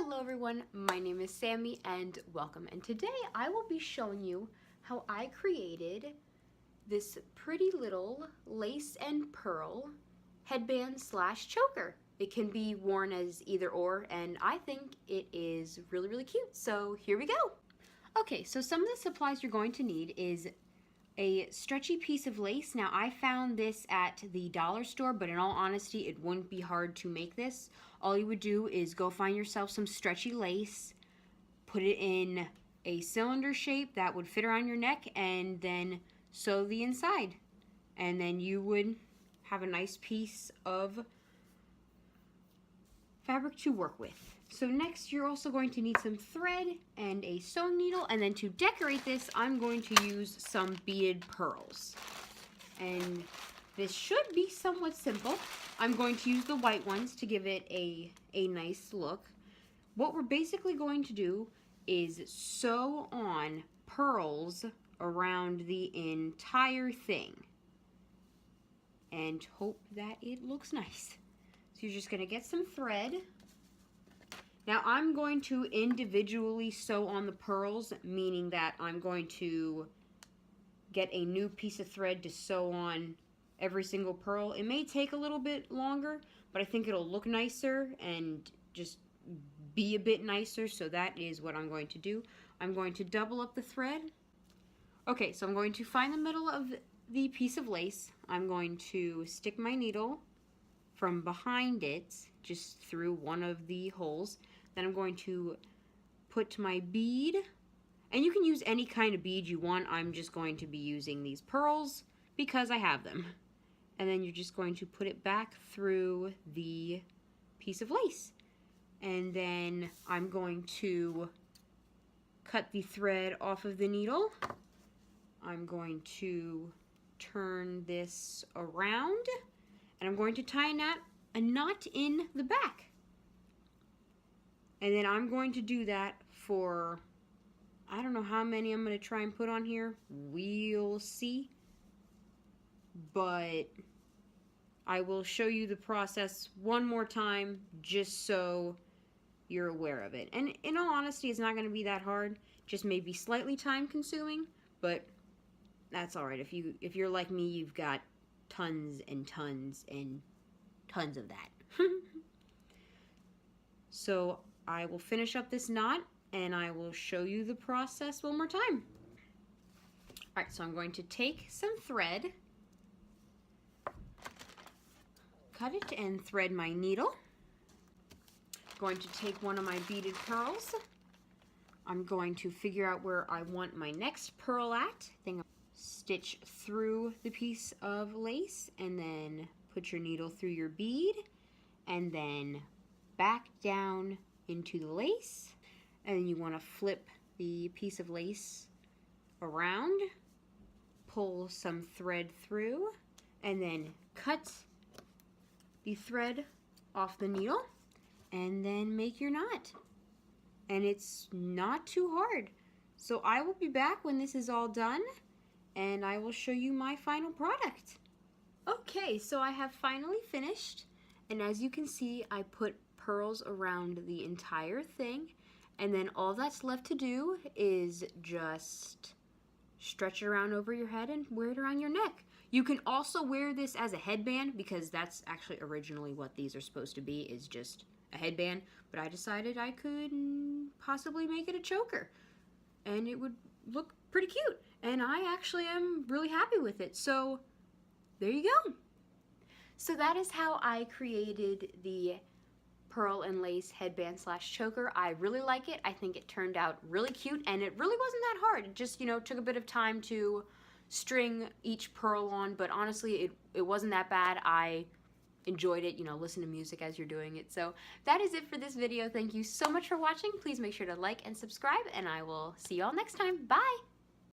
Hello everyone, my name is Sammy and welcome. And today I will be showing you how I created this pretty little lace and pearl headband slash choker. It can be worn as either or, and I think it is really cute. So here we go. Okay, so some of the supplies you're going to need is a stretchy piece of lace. Now I found this at the dollar store, but in all honesty it wouldn't be hard to make this. All you would do is go find yourself some stretchy lace, put it in a cylinder shape that would fit around your neck, and then sew the inside. And then you would have a nice piece of fabric to work with. So next you're also going to need some thread and a sewing needle, and then to decorate this I'm going to use some beaded pearls. And this should be somewhat simple. I'm going to use the white ones to give it a nice look. What we're basically going to do is sew on pearls around the entire thing and hope that it looks nice. So you're just going to get some thread. Now I'm going to individually sew on the pearls, meaning that I'm going to get a new piece of thread to sew on every single pearl. It may take a little bit longer, but I think it'll look nicer and just be a bit nicer, so that is what I'm going to do. I'm going to double up the thread. Okay, so I'm going to find the middle of the piece of lace. I'm going to stick my needle from behind it, just through one of the holes. Then I'm going to put my bead, and you can use any kind of bead you want. I'm just going to be using these pearls because I have them. And then you're just going to put it back through the piece of lace. And then I'm going to cut the thread off of the needle. I'm going to turn this around, and I'm going to tie a knot in the back. And then I'm going to do that for, I don't know how many I'm going to try and put on here. We'll see. But I will show you the process one more time just so you're aware of it. And in all honesty, it's not going to be that hard. Just maybe slightly time consuming, but that's alright. If you're like me, you've got tons and tons and tons of that. So I will finish up this knot and I will show you the process one more time. Alright, so I'm going to take some thread, cut it and thread my needle. Going to take one of my beaded pearls. I'm going to figure out where I want my next pearl at. Stitch through the piece of lace and then put your needle through your bead and then back down into the lace, and you want to flip the piece of lace around, pull some thread through, and then cut the thread off the needle and then make your knot. And it's not too hard. So I will be back when this is all done and I will show you my final product. Okay, so I have finally finished, and as you can see I put pearls around the entire thing, and then all that's left to do is just stretch it around over your head and wear it around your neck. You can also wear this as a headband, because that's actually originally what these are supposed to be, is just a headband, but I decided I could possibly make it a choker and it would look pretty cute, and I actually am really happy with it. So there you go. So that is how I created the pearl and lace headband slash choker. I really like it. I think it turned out really cute, and it really wasn't that hard. It just, took a bit of time to string each pearl on, but honestly it wasn't that bad. I enjoyed it, listen to music as you're doing it. So that is it for this video. Thank you so much for watching. Please make sure to like and subscribe, and I will see you all next time. Bye!